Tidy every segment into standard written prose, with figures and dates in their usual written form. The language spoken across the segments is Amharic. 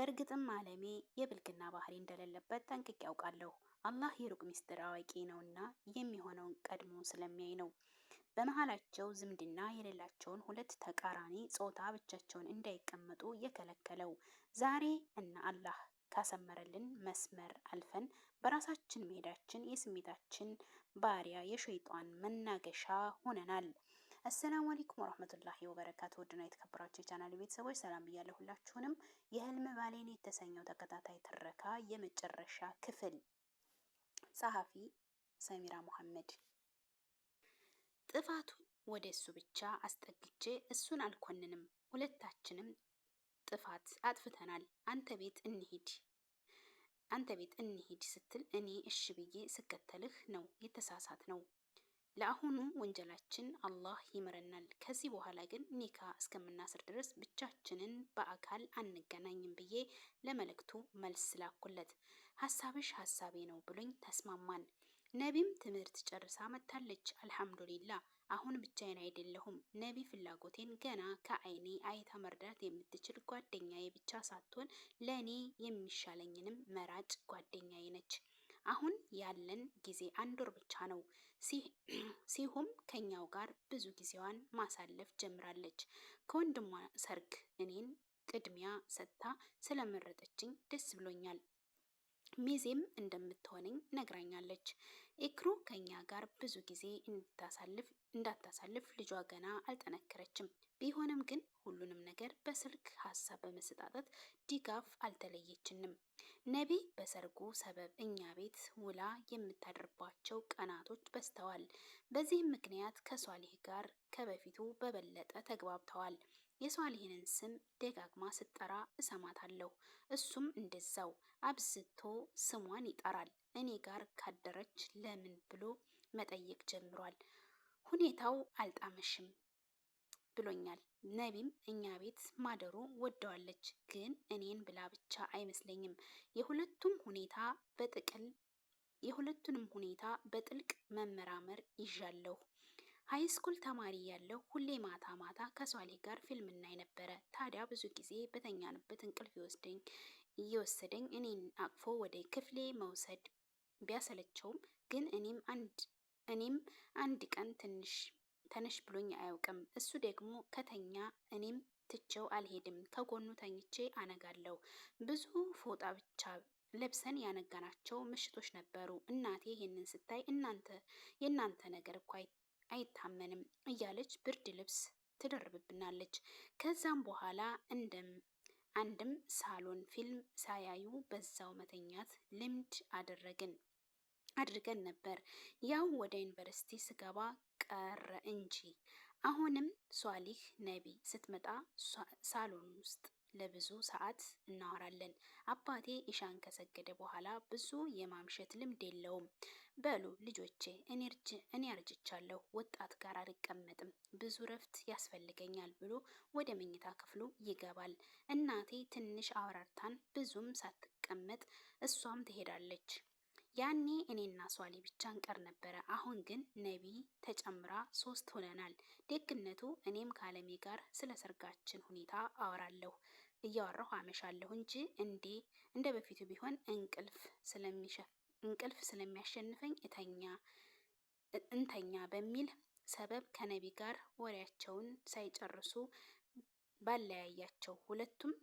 በእርግጥም ዓለሜ የብልግና ባህሪ እንደሌለበት ጠንቅቄ ያውቃለሁ። አላህ የሩቅ ሚስጥር አዋቂ ነውና የሚሆነውን ቀድሞ ስለሚያይ ነው። በመሃላቸው ዝምድና የሌላቸውን ሁለት ተቃራኒ ጾታ ብቻቸውን እንዳይቀመጡ የከለከለው ዛሬ እና አላህ ካሰመረልን መስመር አልፈን በራሳችን መሄዳችን የስሜታችን ባሪያ የሸይጣን መናገሻ ሆነናል። አሰላሙ አለይኩም ወራህመቱላሂ ወበረካቱ። ውድና የተከበራችሁ የቻናል ቤተሰቦች ሰላም ብያለሁ ሁላችሁንም። የህልም ባሌን የተሰኘው ተከታታይ ትረካ የመጨረሻ ክፍል። ጸሐፊ ሰሚራ መሐመድ። ጥፋቱን ወደ እሱ ብቻ አስጠግቼ እሱን አልኮንንም። ሁለታችንም ጥፋት አጥፍተናል። አንተ ቤት እንሂድ ስትል እኔ እሺ ብዬ ስከተልህ ነው የተሳሳት ነው። ለአሁኑ ወንጀላችን አላህ ይምረናል። ከዚህ በኋላ ግን ኒካ እስከምናስር ድረስ ብቻችንን በአካል አንገናኝም ብዬ ለመልእክቱ መልስ ላኩለት። ሀሳብሽ ሀሳቤ ነው ብሎኝ ተስማማን። ነቢም ትምህርት ጨርሳ መጥታለች። አልሐምዱሊላ አሁን ብቻዬን አይደለሁም። ነቢ ፍላጎቴን ገና ከአይኔ አይታ መርዳት የምትችል ጓደኛዬ ብቻ ሳትሆን ለእኔ የሚሻለኝንም መራጭ ጓደኛዬ ነች። አሁን ያለን ጊዜ 1 ወር ብቻ ነው። ሲሁም ከኛው ጋር ብዙ ጊዜዋን ማሳለፍ ጀምራለች። ከወንድሟ ሰርግ እኔን ቅድሚያ ሰጥታ ስለመረጠችኝ ደስ ብሎኛል። ሚዜም እንደምትሆነኝ ነግራኛለች። ኤክሩ ከኛ ጋር ብዙ ጊዜ እንዳታሳልፍ ልጇ ገና አልጠነከረችም። ቢሆንም ግን ሁሉንም ነገር በስልክ ሀሳብ በመሰጣጠት ድጋፍ አልተለየችንም። ነቢ በሰርጉ ሰበብ እኛ ቤት ውላ የምታድርባቸው ቀናቶች በዝተዋል። በዚህም ምክንያት ከሷሊህ ጋር ከበፊቱ በበለጠ ተግባብተዋል። የሷሊህንን ስም ደጋግማ ስትጠራ እሰማታለሁ። እሱም እንደዛው አብዝቶ ስሟን ይጠራል። እኔ ጋር ካደረች ለምን ብሎ መጠየቅ ጀምሯል። ሁኔታው አልጣመሽም ብሎኛል። ነቢም እኛ ቤት ማደሩ ወደዋለች፣ ግን እኔን ብላ ብቻ አይመስለኝም። የሁለቱንም ሁኔታ በጥልቅ መመራመር ይዣለሁ። ሃይስኩል ተማሪ ያለው ሁሌ ማታ ማታ ከሷሊህ ጋር ፊልም እናይ ነበረ። ታዲያ ብዙ ጊዜ በተኛንበት እንቅልፍ እየወሰደኝ እኔን አቅፎ ወደ ክፍሌ መውሰድ ቢያሰለቸውም ግን እኔም አንድ ቀን ተነሽ ብሎኝ አያውቅም። እሱ ደግሞ ከተኛ እኔም ትቼው አልሄድም። ከጎኑ ተኝቼ አነጋለሁ። ብዙ ፎጣ ብቻ ለብሰን ያነጋናቸው ምሽቶች ነበሩ። እናቴ ይሄንን ስታይ የእናንተ ነገር እኮ አይታመንም እያለች ብርድ ልብስ ትደርብብናለች። ከዛም በኋላ አንድም ሳሎን ፊልም ሳያዩ በዛው መተኛት ልምድ አድርገን ነበር። ያው ወደ ዩኒቨርሲቲ ስገባ ቀረ እንጂ። አሁንም ሷሊህ ነቢ ስትመጣ ሳሎን ውስጥ ለብዙ ሰዓት እናወራለን። አባቴ ኢሻን ከሰገደ በኋላ ብዙ የማምሸት ልምድ የለውም። በሉ ልጆቼ እኔ አርጅቻለሁ፣ ወጣት ጋር አልቀመጥም፣ ብዙ ረፍት ያስፈልገኛል ብሎ ወደ መኝታ ክፍሉ ይገባል። እናቴ ትንሽ አወራርታን ብዙም ሳትቀመጥ እሷም ትሄዳለች። ያኔ እኔና ሷሊ ብቻ እንቀር ነበረ። አሁን ግን ነቢ ተጨምራ 3 ሆነናል። ደግነቱ እኔም ከአለሜ ጋር ስለ ሰርጋችን ሁኔታ እያወራሁ አመሻለሁ እንጂ እንደ በፊቱ ቢሆን እንቅልፍ ስለሚያሸንፈኝ እንተኛ በሚል ሰበብ ከነቢ ጋር ወሬያቸውን ሳይጨርሱ ባለያያቸው ሁለቱም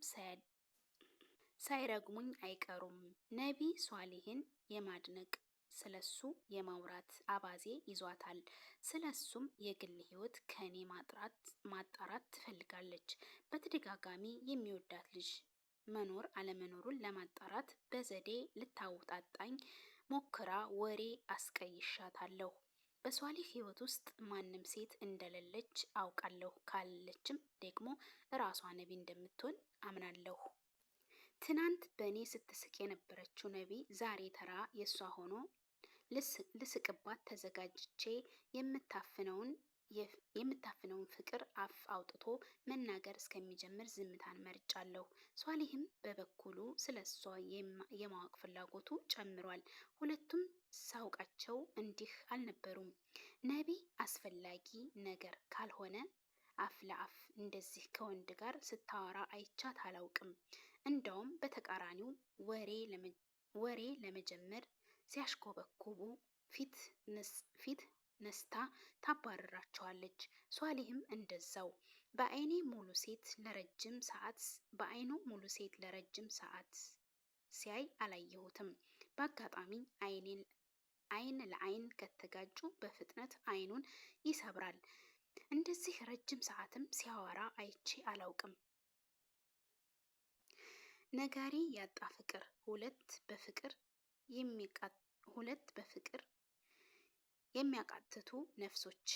ሳይረግሙኝ አይቀሩም። ነቢ ሷሊህን የማድነቅ ስለሱ የማውራት አባዜ ይዟታል። ስለሱም የግል ህይወት ከኔ ማጣራት ትፈልጋለች። በተደጋጋሚ የሚወዳት ልጅ መኖር አለመኖሩን ለማጣራት በዘዴ ልታውጣጣኝ ሞክራ ወሬ አስቀይሻታለሁ። በሷሊህ ህይወት ውስጥ ማንም ሴት እንደሌለች አውቃለሁ። ካለችም ደግሞ እራሷ ነቢ እንደምትሆን አምናለሁ። ትናንት በእኔ ስትስቅ የነበረችው ነቢ ዛሬ ተራ የሷ ሆኖ ልስቅባት ተዘጋጅቼ የምታፍነውን ፍቅር አፍ አውጥቶ መናገር እስከሚጀምር ዝምታን መርጫለሁ። ሷሊህም በበኩሉ ስለሷ የማወቅ ፍላጎቱ ጨምሯል። ሁለቱም ሳውቃቸው እንዲህ አልነበሩም። ነቢ አስፈላጊ ነገር ካልሆነ አፍ ለአፍ እንደዚህ ከወንድ ጋር ስታወራ አይቻት አላውቅም። እንደውም በተቃራኒው ወሬ ለመጀመር ሲያሽኮበኩቡ ፊት ነስታ ታባርራቸዋለች። ሷሊህም እንደዛው። በአይኑ ሙሉ ሴት ለረጅም ሰዓት ሲያይ አላየሁትም። በአጋጣሚ አይን ለአይን ከተጋጩ በፍጥነት አይኑን ይሰብራል። እንደዚህ ረጅም ሰዓትም ሲያወራ አይቼ አላውቅም። ነጋሪ ያጣ ፍቅር። ሁለት በፍቅር የሚያቃትቱ ነፍሶች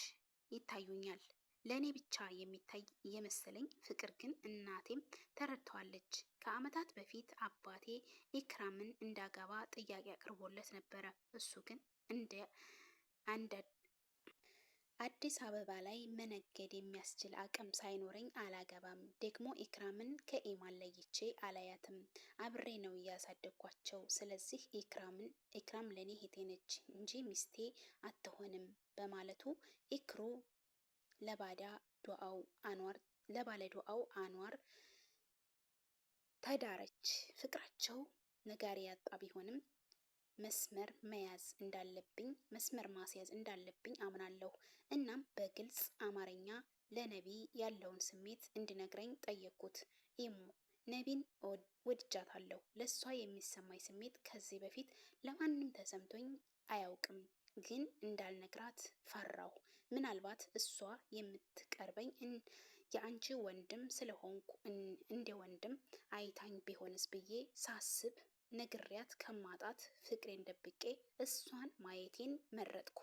ይታዩኛል። ለእኔ ብቻ የሚታይ እየመሰለኝ፣ ፍቅር ግን እናቴም ተረድተዋለች። ከዓመታት በፊት አባቴ ኢክራምን እንዳገባ ጥያቄ አቅርቦለት ነበረ። እሱ ግን እንደ አዲስ አበባ ላይ መነገድ የሚያስችል አቅም ሳይኖረኝ አላገባም፣ ደግሞ ኢክራምን ከኢማን ለይቼ አላያትም፣ አብሬ ነው እያሳደግኳቸው። ስለዚህ ኢክራም ለኔ እህቴ ነች እንጂ ሚስቴ አትሆንም በማለቱ ኢክሩ ለባለ ዱዓው አንዋር ተዳረች። ፍቅራቸው ነጋሪ ያጣ ቢሆንም መስመር ማስያዝ እንዳለብኝ አምናለሁ። እናም በግልጽ አማርኛ ለነቢይ ያለውን ስሜት እንዲነግረኝ ጠየቅኩት። ኢሞ ነቢን ወድጃታለሁ። ለሷ የሚሰማኝ ስሜት ከዚህ በፊት ለማንም ተሰምቶኝ አያውቅም፣ ግን እንዳልነግራት ፈራሁ። ምናልባት እሷ የምትቀርበኝ የአንቺ ወንድም ስለሆንኩ እንደ ወንድም አይታኝ ቢሆንስ ብዬ ሳስብ ነግሪያት ከማጣት ፍቅሬን ደብቄ እሷን ማየቴን መረጥኩ።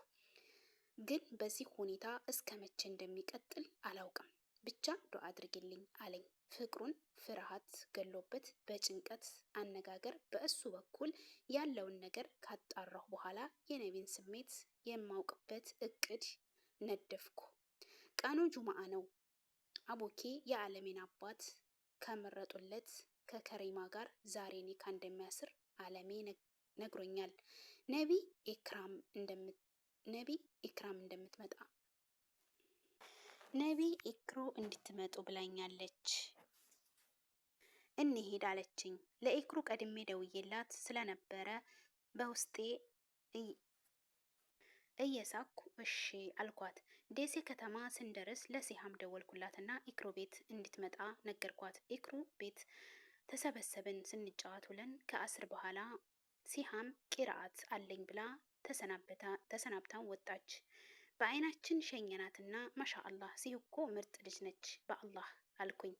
ግን በዚህ ሁኔታ እስከ መቼ እንደሚቀጥል አላውቅም። ብቻ ዱዓ አድርግልኝ አለኝ። ፍቅሩን ፍርሃት ገሎበት በጭንቀት አነጋገር በእሱ በኩል ያለውን ነገር ካጣራሁ በኋላ የነቢን ስሜት የማውቅበት እቅድ ነደፍኩ። ቀኑ ጁምአ ነው። አቡኪ የዓለሜን አባት ከመረጡለት ከከሪማ ጋር ዛሬ ኒካ እንደሚያስር አለሜ ነግሮኛል። ነቢ ኢክሩ እንድትመጡ ብላኛለች። እንሂድ አለችኝ። ለኢክሩ ቀድሜ ደውዬላት ስለነበረ በውስጤ እየሳኩ እሺ አልኳት። ደሴ ከተማ ስንደርስ ለሲሃም ደወልኩላትና ኢክሩ ቤት እንድትመጣ ነገርኳት። ኢክሩ ቤት ተሰበሰብን። ስንጫወት ውለን ከአስር በኋላ ሲሃም ቂራአት አለኝ ብላ ተሰናብታን ወጣች። በአይናችን ሸኘናትና ማሻአላህ ሲህ እኮ ምርጥ ልጅ ነች በአላህ አልኩኝ።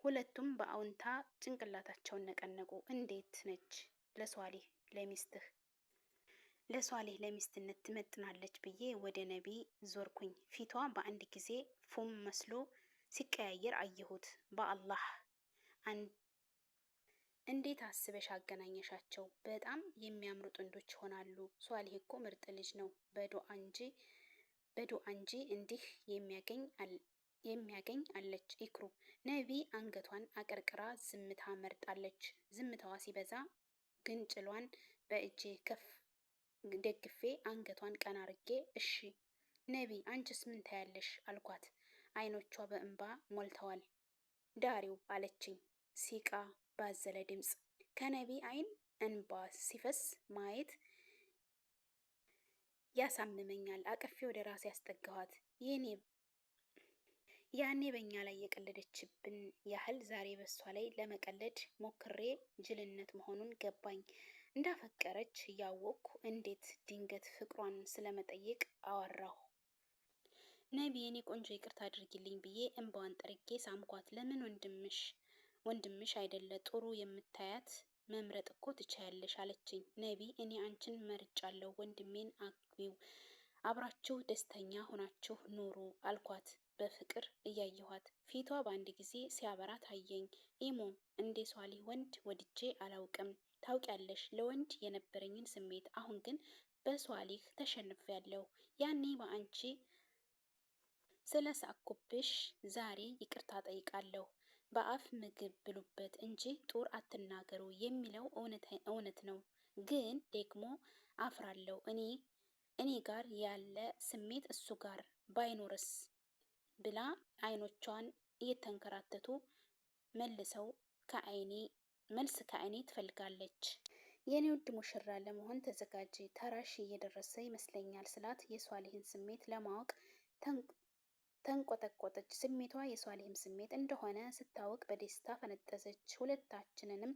ሁለቱም በአውንታ ጭንቅላታቸውን ነቀነቁ። እንዴት ነች ለሷሊህ ለሚስትነት ትመጥናለች ብዬ ወደ ነቢ ዞርኩኝ። ፊቷ በአንድ ጊዜ ፉም መስሎ ሲቀያየር አየሁት። በአላህ እንዴት አስበሽ አገናኘሻቸው? በጣም የሚያምሩ ጥንዶች ይሆናሉ። ሷሊህ እኮ ምርጥ ልጅ ነው። በዱአ እንጂ እንዲህ የሚያገኝ አለች ኢክሩ። ነቢ አንገቷን አቀርቅራ ዝምታ መርጣለች። ዝምታዋ ሲበዛ ግንጭሏን በእጄ ከፍ ደግፌ አንገቷን ቀና አርጌ እሺ ነቢ አንቺስ ምን ታያለሽ አልኳት። አይኖቿ በእንባ ሞልተዋል። ዳሪው አለችኝ ሲቃ ባዘለ ድምፅ። ከነቢ አይን እንባ ሲፈስ ማየት ያሳምመኛል። አቅፌ ወደ ራሴ ያስጠጋኋት። ያኔ በእኛ ላይ የቀለደችብን ያህል ዛሬ በሷ ላይ ለመቀለድ ሞክሬ ጅልነት መሆኑን ገባኝ። እንዳፈቀረች እያወቅኩ እንዴት ድንገት ፍቅሯን ስለመጠየቅ አወራሁ። ነቢ የኔ ቆንጆ ይቅርታ አድርጊልኝ ብዬ እንባዋን ጠርጌ ሳምኳት። ለምን ወንድምሽ አይደለ ጥሩ የምታያት መምረጥ እኮ ትችያለሽ አለችኝ። ነቢ እኔ አንቺን መርጫለሁ፣ ወንድሜን አግቢው፣ አብራችሁ ደስተኛ ሆናችሁ ኑሩ አልኳት በፍቅር እያየኋት። ፊቷ በአንድ ጊዜ ሲያበራ ታየኝ። ኢሞ እንደ ሷሊህ ወንድ ወድጄ አላውቅም። ታውቂያለሽ ለወንድ የነበረኝን ስሜት። አሁን ግን በሷሊህ ተሸንፌያለሁ። ያኔ በአንቺ ስለሳቅኩብሽ ዛሬ ይቅርታ ጠይቃለሁ። በአፍ ምግብ ብሉበት እንጂ ጡር አትናገሩ የሚለው እውነት ነው። ግን ደግሞ አፍራለሁ። እኔ ጋር ያለ ስሜት እሱ ጋር ባይኖርስ ብላ አይኖቿን እየተንከራተቱ መልስ ከእኔ ትፈልጋለች። የኔ ውድ ሙሽራ ለመሆን ተዘጋጅ፣ ተራሽ እየደረሰ ይመስለኛል ስላት የሷሊህን ስሜት ለማወቅ ተንቆጠቆጠች። ስሜቷ የሷሊህም ስሜት እንደሆነ ስታወቅ በደስታ ፈነጠዘች። ሁለታችንንም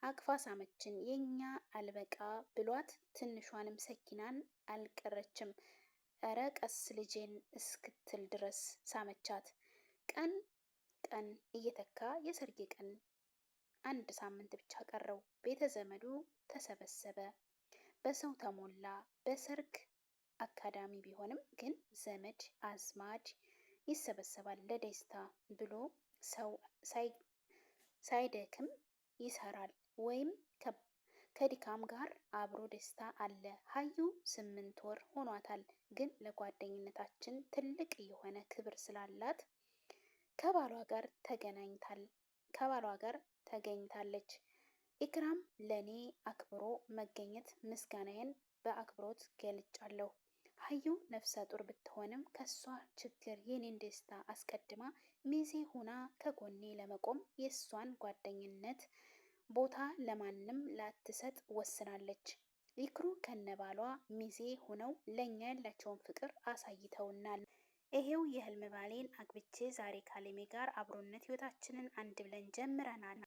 አቅፋ ሳመችን። የኛ አልበቃ ብሏት ትንሿንም ሰኪናን አልቀረችም። እረ ቀስ ልጄን እስክትል ድረስ ሳመቻት። ቀን ቀን እየተካ የሰርጌ ቀን አንድ ሳምንት ብቻ ቀረው። ቤተ ዘመዱ ተሰበሰበ፣ በሰው ተሞላ። በሰርግ አካዳሚ ቢሆንም ግን ዘመድ አዝማድ ይሰበሰባል ለደስታ ብሎ ሰው ሳይደክም ይሰራል ወይም ከድካም ጋር አብሮ ደስታ አለ። ሀዩ 8 ወር ሆኗታል፣ ግን ለጓደኝነታችን ትልቅ የሆነ ክብር ስላላት ከባሏ ጋር ተገኝታለች። ኢክራም ለኔ አክብሮ መገኘት ምስጋናዬን በአክብሮት ገልጫለሁ። ሀዩ ነፍሰ ጡር ብትሆንም ከሷ ችግር የኔን ደስታ አስቀድማ ሚዜ ሁና ከጎኔ ለመቆም የሷን ጓደኝነት ቦታ ለማንም ላትሰጥ ወስናለች። ኢክሩ ከነባሏ ሚዜ ሆነው ለኛ ያላቸውን ፍቅር አሳይተውናል። ይሄው የህልም ባሌን አግብቼ ዛሬ ካሌሜ ጋር አብሮነት ህይወታችንን አንድ ብለን ጀምረናል።